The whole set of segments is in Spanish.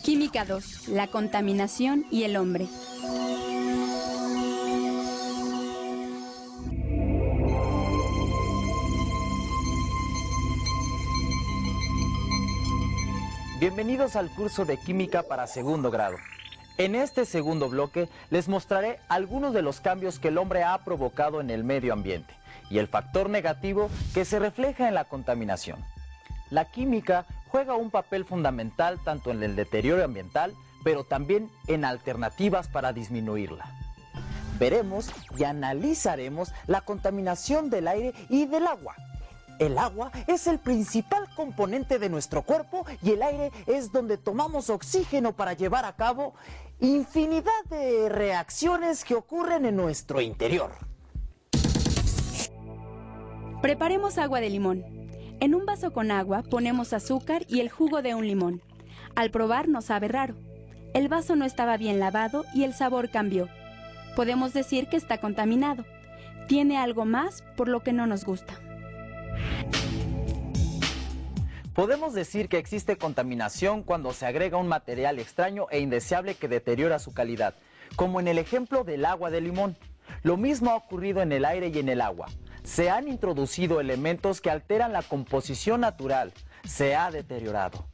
Química 2. La contaminación y el hombre. Bienvenidos al curso de Química para segundo grado. En este segundo bloque les mostraré algunos de los cambios que el hombre ha provocado en el medio ambiente y el factor negativo que se refleja en la contaminación. La química juega un papel fundamental tanto en el deterioro ambiental, pero también en alternativas para disminuirla. Veremos y analizaremos la contaminación del aire y del agua. El agua es el principal componente de nuestro cuerpo y el aire es donde tomamos oxígeno para llevar a cabo infinidad de reacciones que ocurren en nuestro interior. Preparemos agua de limón. En un vaso con agua ponemos azúcar y el jugo de un limón. Al probar nos sabe raro. El vaso no estaba bien lavado y el sabor cambió. Podemos decir que está contaminado. Tiene algo más por lo que no nos gusta. Podemos decir que existe contaminación cuando se agrega un material extraño e indeseable que deteriora su calidad, como en el ejemplo del agua de limón. Lo mismo ha ocurrido en el aire y en el agua. Se han introducido elementos que alteran la composición natural. Se ha deteriorado.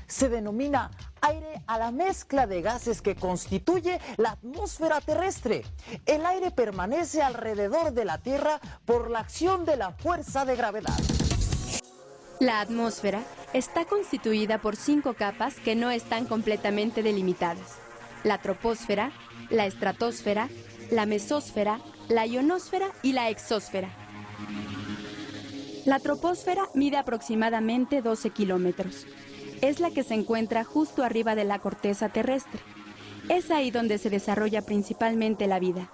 Se denomina aire a la mezcla de gases que constituye la atmósfera terrestre. El aire permanece alrededor de la Tierra por la acción de la fuerza de gravedad. La atmósfera está constituida por 5 capas que no están completamente delimitadas: la troposfera, la estratosfera, la mesósfera, la ionosfera y la exósfera. La troposfera mide aproximadamente 12 kilómetros. Es la que se encuentra justo arriba de la corteza terrestre. Es ahí donde se desarrolla principalmente la vida.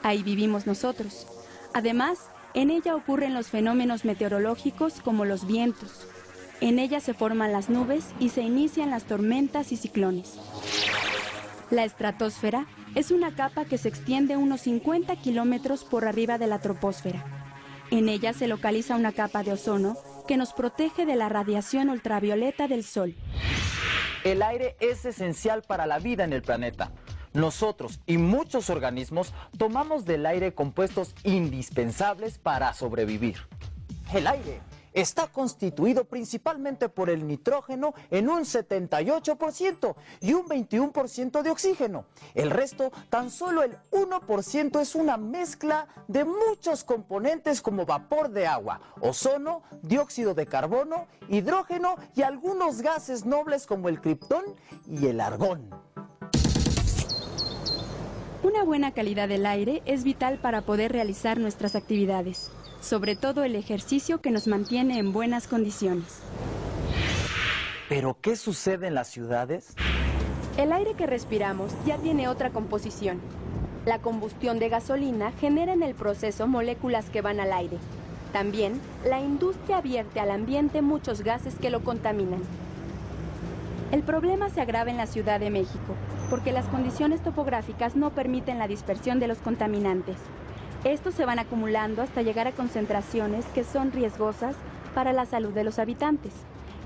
Ahí vivimos nosotros. Además, en ella ocurren los fenómenos meteorológicos como los vientos. En ella se forman las nubes y se inician las tormentas y ciclones. La estratosfera es una capa que se extiende unos 50 kilómetros por arriba de la troposfera. En ella se localiza una capa de ozono que nos protege de la radiación ultravioleta del Sol. El aire es esencial para la vida en el planeta. Nosotros y muchos organismos tomamos del aire compuestos indispensables para sobrevivir. El aire está constituido principalmente por el nitrógeno en un 78% y un 21% de oxígeno. El resto, tan solo el 1% es una mezcla de muchos componentes como vapor de agua, ozono, dióxido de carbono, hidrógeno y algunos gases nobles como el criptón y el argón. Una buena calidad del aire es vital para poder realizar nuestras actividades, sobre todo el ejercicio que nos mantiene en buenas condiciones. ¿Pero qué sucede en las ciudades? El aire que respiramos ya tiene otra composición. La combustión de gasolina genera en el proceso moléculas que van al aire. También, la industria vierte al ambiente muchos gases que lo contaminan. El problema se agrava en la Ciudad de México, porque las condiciones topográficas no permiten la dispersión de los contaminantes. Estos se van acumulando hasta llegar a concentraciones que son riesgosas para la salud de los habitantes,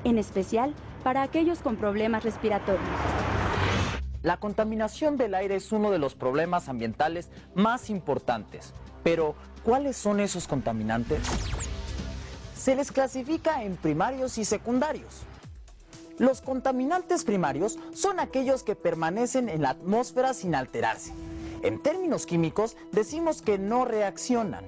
en especial para aquellos con problemas respiratorios. La contaminación del aire es uno de los problemas ambientales más importantes. Pero, ¿cuáles son esos contaminantes? Se les clasifica en primarios y secundarios. Los contaminantes primarios son aquellos que permanecen en la atmósfera sin alterarse. En términos químicos, decimos que no reaccionan,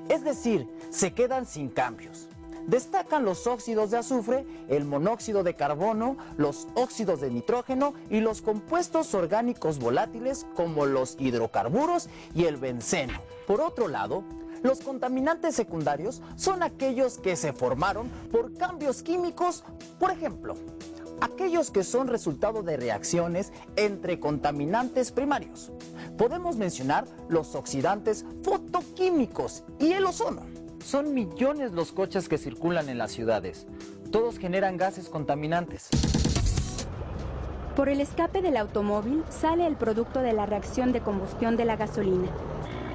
es decir, se quedan sin cambios. Destacan los óxidos de azufre, el monóxido de carbono, los óxidos de nitrógeno y los compuestos orgánicos volátiles como los hidrocarburos y el benceno. Por otro lado, los contaminantes secundarios son aquellos que se formaron por cambios químicos, por ejemplo, aquellos que son resultado de reacciones entre contaminantes primarios. Podemos mencionar los oxidantes fotoquímicos y el ozono. Son millones los coches que circulan en las ciudades. Todos generan gases contaminantes. Por el escape del automóvil sale el producto de la reacción de combustión de la gasolina.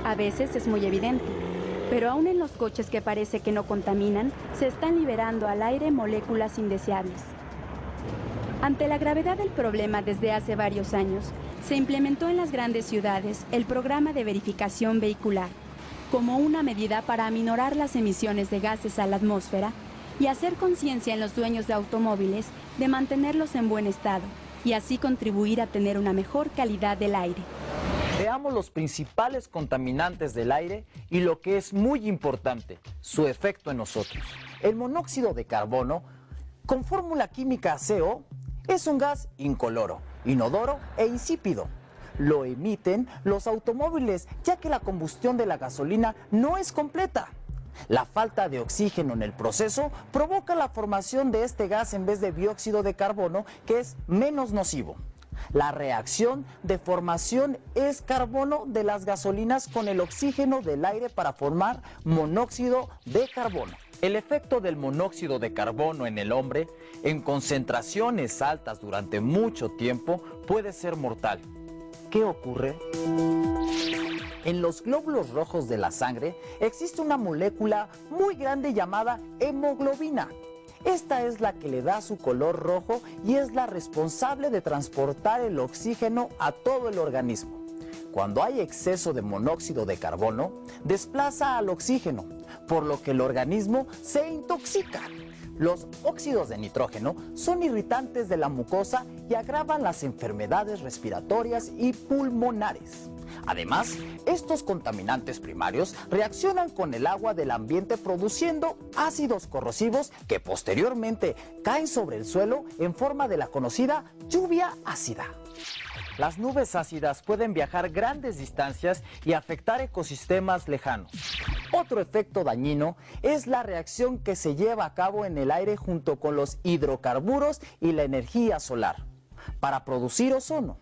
A veces es muy evidente, pero aún en los coches que parece que no contaminan, se están liberando al aire moléculas indeseables. Ante la gravedad del problema desde hace varios años, se implementó en las grandes ciudades el programa de verificación vehicular, como una medida para aminorar las emisiones de gases a la atmósfera y hacer conciencia en los dueños de automóviles de mantenerlos en buen estado y así contribuir a tener una mejor calidad del aire. Veamos los principales contaminantes del aire y lo que es muy importante, su efecto en nosotros. El monóxido de carbono, con fórmula química CO, es un gas incoloro, inodoro e insípido. Lo emiten los automóviles, ya que la combustión de la gasolina no es completa. La falta de oxígeno en el proceso provoca la formación de este gas en vez de dióxido de carbono, que es menos nocivo. La reacción de formación es carbono de las gasolinas con el oxígeno del aire para formar monóxido de carbono. El efecto del monóxido de carbono en el hombre, en concentraciones altas durante mucho tiempo, puede ser mortal. ¿Qué ocurre? En los glóbulos rojos de la sangre existe una molécula muy grande llamada hemoglobina. Esta es la que le da su color rojo y es la responsable de transportar el oxígeno a todo el organismo. Cuando hay exceso de monóxido de carbono, desplaza al oxígeno, por lo que el organismo se intoxica. Los óxidos de nitrógeno son irritantes de la mucosa y agravan las enfermedades respiratorias y pulmonares. Además, estos contaminantes primarios reaccionan con el agua del ambiente produciendo ácidos corrosivos que posteriormente caen sobre el suelo en forma de la conocida lluvia ácida. Las nubes ácidas pueden viajar grandes distancias y afectar ecosistemas lejanos. Otro efecto dañino es la reacción que se lleva a cabo en el aire junto con los hidrocarburos y la energía solar para producir ozono.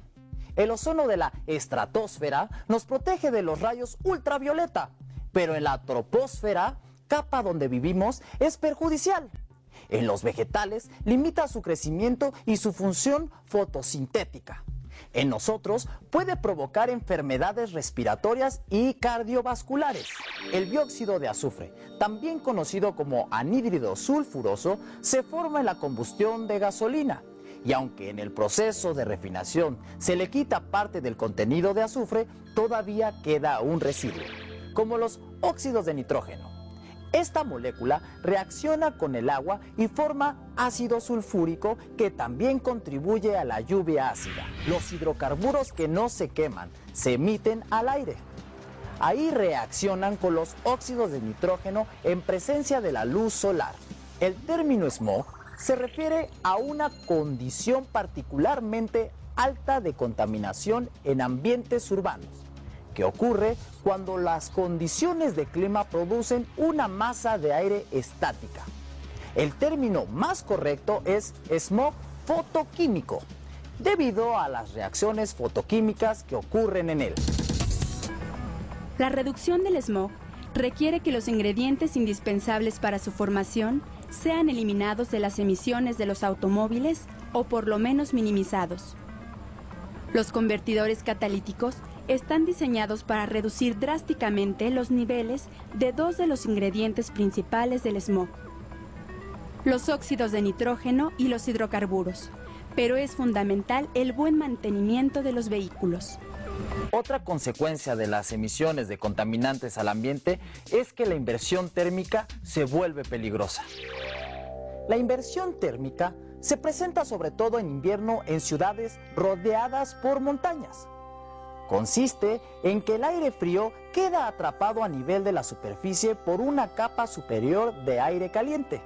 El ozono de la estratosfera nos protege de los rayos ultravioleta, pero en la troposfera, capa donde vivimos, es perjudicial. En los vegetales limita su crecimiento y su función fotosintética. En nosotros puede provocar enfermedades respiratorias y cardiovasculares. El dióxido de azufre, también conocido como anhídrido sulfuroso, se forma en la combustión de gasolina. Y aunque en el proceso de refinación se le quita parte del contenido de azufre, todavía queda un residuo, como los óxidos de nitrógeno. Esta molécula reacciona con el agua y forma ácido sulfúrico que también contribuye a la lluvia ácida. Los hidrocarburos que no se queman se emiten al aire. Ahí reaccionan con los óxidos de nitrógeno en presencia de la luz solar. El término smog se refiere a una condición particularmente alta de contaminación en ambientes urbanos, que ocurre cuando las condiciones de clima producen una masa de aire estática. El término más correcto es smog fotoquímico, debido a las reacciones fotoquímicas que ocurren en él. La reducción del smog requiere que los ingredientes indispensables para su formación sean eliminados de las emisiones de los automóviles o por lo menos minimizados. Los convertidores catalíticos están diseñados para reducir drásticamente los niveles de dos de los ingredientes principales del smog, los óxidos de nitrógeno y los hidrocarburos, pero es fundamental el buen mantenimiento de los vehículos. Otra consecuencia de las emisiones de contaminantes al ambiente es que la inversión térmica se vuelve peligrosa. La inversión térmica se presenta sobre todo en invierno en ciudades rodeadas por montañas. Consiste en que el aire frío queda atrapado a nivel de la superficie por una capa superior de aire caliente.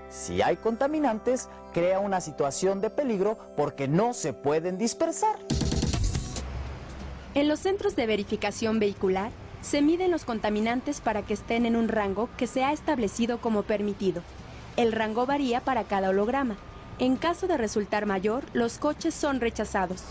Si hay contaminantes, crea una situación de peligro porque no se pueden dispersar. En los centros de verificación vehicular, se miden los contaminantes para que estén en un rango que se ha establecido como permitido. El rango varía para cada holograma. En caso de resultar mayor, los coches son rechazados.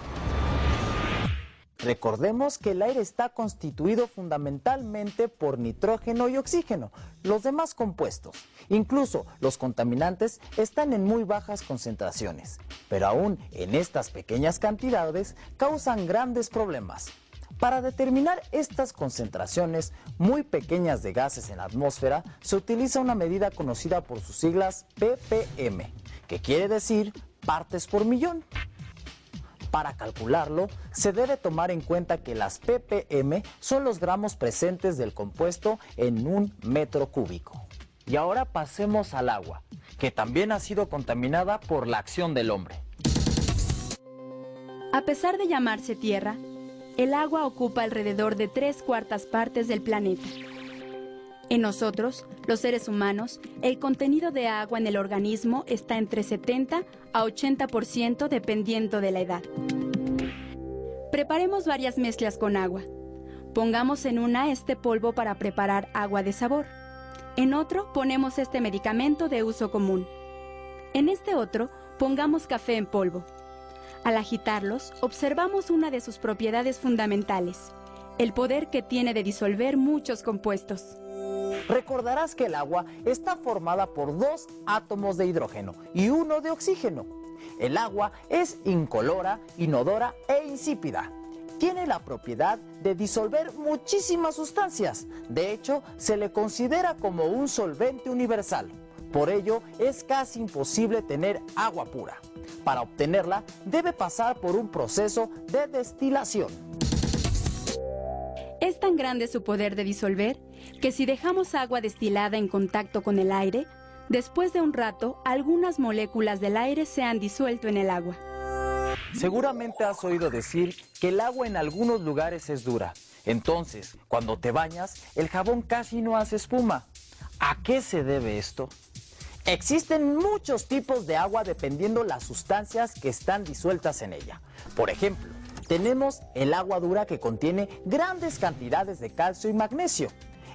Recordemos que el aire está constituido fundamentalmente por nitrógeno y oxígeno, los demás compuestos. Incluso los contaminantes están en muy bajas concentraciones, pero aún en estas pequeñas cantidades causan grandes problemas. Para determinar estas concentraciones muy pequeñas de gases en la atmósfera, se utiliza una medida conocida por sus siglas ppm, que quiere decir partes por millón. Para calcularlo, se debe tomar en cuenta que las ppm son los gramos presentes del compuesto en un metro cúbico. Y ahora pasemos al agua, que también ha sido contaminada por la acción del hombre. A pesar de llamarse tierra, el agua ocupa alrededor de 3/4 partes del planeta. En nosotros, los seres humanos, el contenido de agua en el organismo está entre 70 a 80% dependiendo de la edad. Preparemos varias mezclas con agua. Pongamos en una este polvo para preparar agua de sabor. En otro ponemos este medicamento de uso común. En este otro pongamos café en polvo. Al agitarlos, observamos una de sus propiedades fundamentales, el poder que tiene de disolver muchos compuestos. Recordarás que el agua está formada por 2 átomos de hidrógeno y 1 de oxígeno. El agua es incolora, inodora e insípida. Tiene la propiedad de disolver muchísimas sustancias. De hecho, se le considera como un solvente universal. Por ello, es casi imposible tener agua pura. Para obtenerla, debe pasar por un proceso de destilación. Es tan grande su poder de disolver que si dejamos agua destilada en contacto con el aire, después de un rato, algunas moléculas del aire se han disuelto en el agua. Seguramente has oído decir que el agua en algunos lugares es dura. Entonces, cuando te bañas, el jabón casi no hace espuma. ¿A qué se debe esto? Existen muchos tipos de agua dependiendo las sustancias que están disueltas en ella. Por ejemplo, tenemos el agua dura que contiene grandes cantidades de calcio y magnesio.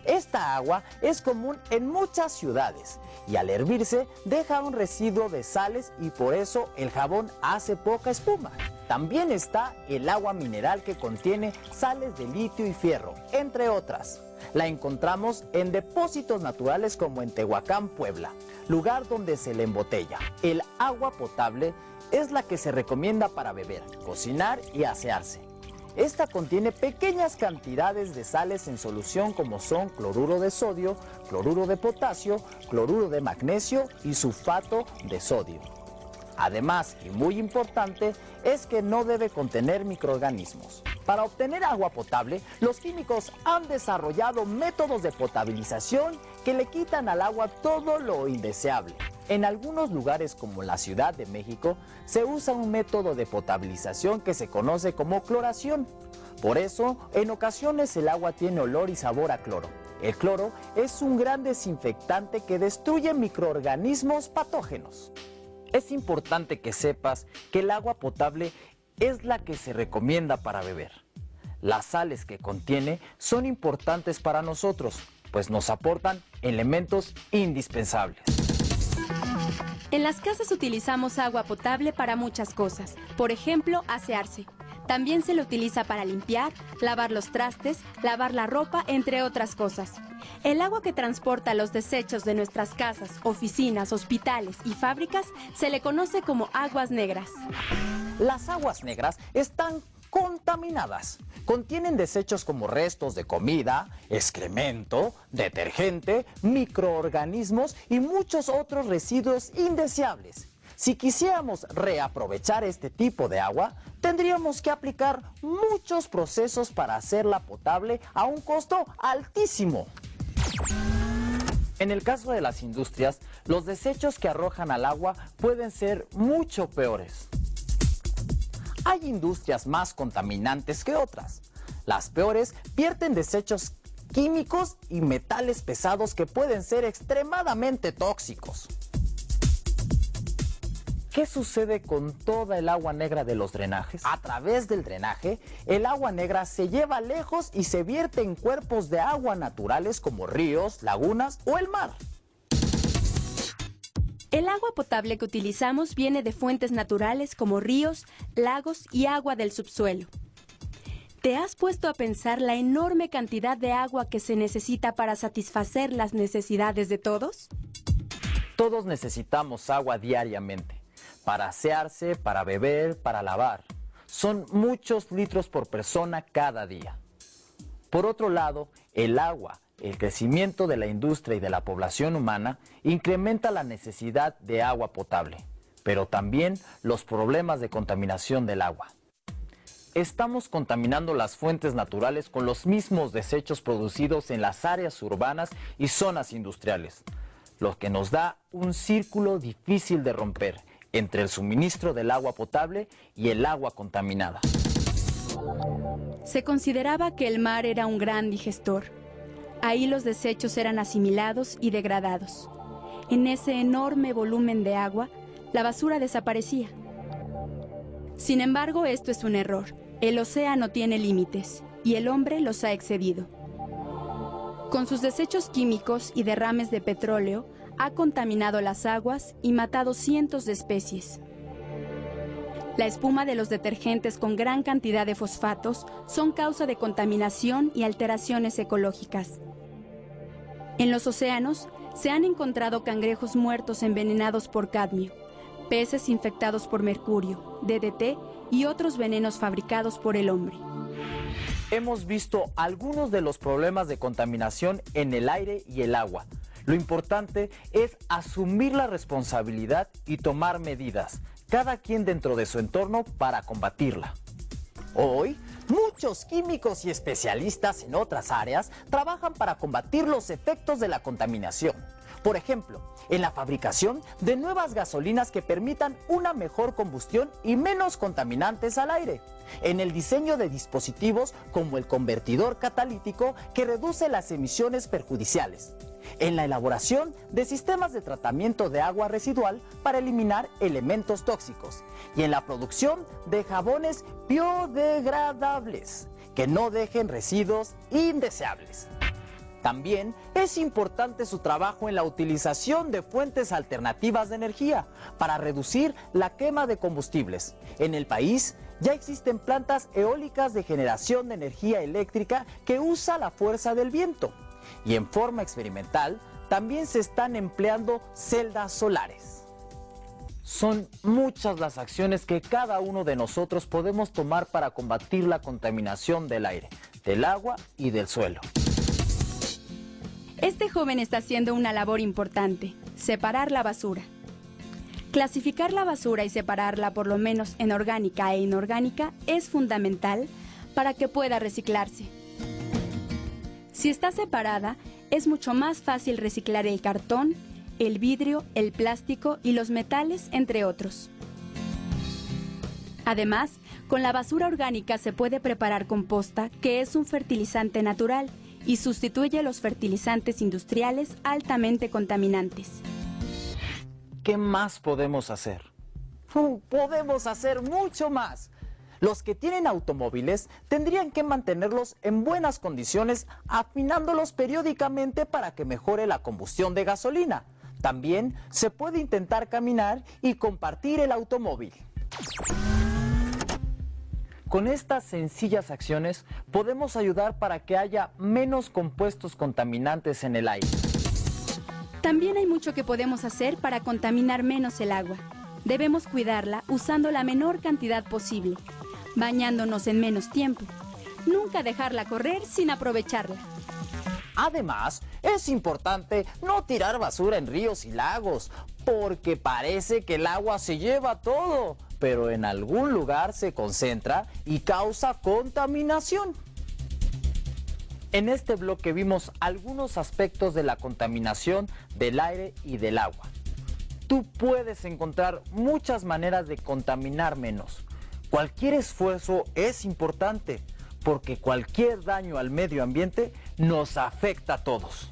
Esta agua es común en muchas ciudades y al hervirse deja un residuo de sales y por eso el jabón hace poca espuma. También está el agua mineral que contiene sales de litio y fierro, entre otras. La encontramos en depósitos naturales como en Tehuacán, Puebla, lugar donde se le embotella. El agua potable es la que se recomienda para beber, cocinar y asearse. Esta contiene pequeñas cantidades de sales en solución como son cloruro de sodio, cloruro de potasio, cloruro de magnesio y sulfato de sodio. Además, y muy importante, es que no debe contener microorganismos. Para obtener agua potable, los químicos han desarrollado métodos de potabilización que le quitan al agua todo lo indeseable. En algunos lugares como la Ciudad de México, se usa un método de potabilización que se conoce como cloración. Por eso, en ocasiones el agua tiene olor y sabor a cloro. El cloro es un gran desinfectante que destruye microorganismos patógenos. Es importante que sepas que el agua potable es la que se recomienda para beber. Las sales que contiene son importantes para nosotros, pues nos aportan elementos indispensables. En las casas utilizamos agua potable para muchas cosas, por ejemplo, asearse. También se le utiliza para limpiar, lavar los trastes, lavar la ropa, entre otras cosas. El agua que transporta los desechos de nuestras casas, oficinas, hospitales y fábricas se le conoce como aguas negras. Las aguas negras están contaminadas. Contienen desechos como restos de comida, excremento, detergente, microorganismos y muchos otros residuos indeseables. Si quisiéramos reaprovechar este tipo de agua, tendríamos que aplicar muchos procesos para hacerla potable a un costo altísimo. En el caso de las industrias, los desechos que arrojan al agua pueden ser mucho peores. Hay industrias más contaminantes que otras. Las peores vierten desechos químicos y metales pesados que pueden ser extremadamente tóxicos. ¿Qué sucede con toda el agua negra de los drenajes? A través del drenaje, el agua negra se lleva lejos y se vierte en cuerpos de agua naturales como ríos, lagunas o el mar. El agua potable que utilizamos viene de fuentes naturales como ríos, lagos y agua del subsuelo. ¿Te has puesto a pensar la enorme cantidad de agua que se necesita para satisfacer las necesidades de todos? Todos necesitamos agua diariamente, para asearse, para beber, para lavar. Son muchos litros por persona cada día. Por otro lado, el agua, el crecimiento de la industria y de la población humana incrementa la necesidad de agua potable, pero también los problemas de contaminación del agua. Estamos contaminando las fuentes naturales con los mismos desechos producidos en las áreas urbanas y zonas industriales, lo que nos da un círculo difícil de romper entre el suministro del agua potable y el agua contaminada. Se consideraba que el mar era un gran digestor. Ahí los desechos eran asimilados y degradados. En ese enorme volumen de agua, la basura desaparecía. Sin embargo, esto es un error. El océano tiene límites y el hombre los ha excedido. Con sus desechos químicos y derrames de petróleo, ha contaminado las aguas y matado cientos de especies. La espuma de los detergentes con gran cantidad de fosfatos son causa de contaminación y alteraciones ecológicas. En los océanos se han encontrado cangrejos muertos envenenados por cadmio, peces infectados por mercurio, DDT y otros venenos fabricados por el hombre. Hemos visto algunos de los problemas de contaminación en el aire y el agua. Lo importante es asumir la responsabilidad y tomar medidas, cada quien dentro de su entorno, para combatirla. Hoy, muchos químicos y especialistas en otras áreas trabajan para combatir los efectos de la contaminación. Por ejemplo, en la fabricación de nuevas gasolinas que permitan una mejor combustión y menos contaminantes al aire. En el diseño de dispositivos como el convertidor catalítico que reduce las emisiones perjudiciales. En la elaboración de sistemas de tratamiento de agua residual para eliminar elementos tóxicos. Y en la producción de jabones biodegradables que no dejen residuos indeseables. También es importante su trabajo en la utilización de fuentes alternativas de energía para reducir la quema de combustibles. En el país ya existen plantas eólicas de generación de energía eléctrica que usa la fuerza del viento. Y en forma experimental también se están empleando celdas solares. Son muchas las acciones que cada uno de nosotros podemos tomar para combatir la contaminación del aire, del agua y del suelo. Este joven está haciendo una labor importante: separar la basura. Clasificar la basura y separarla, por lo menos en orgánica e inorgánica, es fundamental para que pueda reciclarse. Si está separada, es mucho más fácil reciclar el cartón, el vidrio, el plástico y los metales, entre otros. Además, con la basura orgánica se puede preparar composta, que es un fertilizante natural y sustituye los fertilizantes industriales altamente contaminantes. ¿Qué más podemos hacer? Podemos hacer mucho más. Los que tienen automóviles tendrían que mantenerlos en buenas condiciones, afinándolos periódicamente para que mejore la combustión de gasolina. También se puede intentar caminar y compartir el automóvil. Con estas sencillas acciones podemos ayudar para que haya menos compuestos contaminantes en el aire. También hay mucho que podemos hacer para contaminar menos el agua. Debemos cuidarla usando la menor cantidad posible, bañándonos en menos tiempo. Nunca dejarla correr sin aprovecharla. Además, es importante no tirar basura en ríos y lagos, porque parece que el agua se lleva todo, pero en algún lugar se concentra y causa contaminación. En este bloque vimos algunos aspectos de la contaminación del aire y del agua. Tú puedes encontrar muchas maneras de contaminar menos. Cualquier esfuerzo es importante, porque cualquier daño al medio ambiente nos afecta a todos.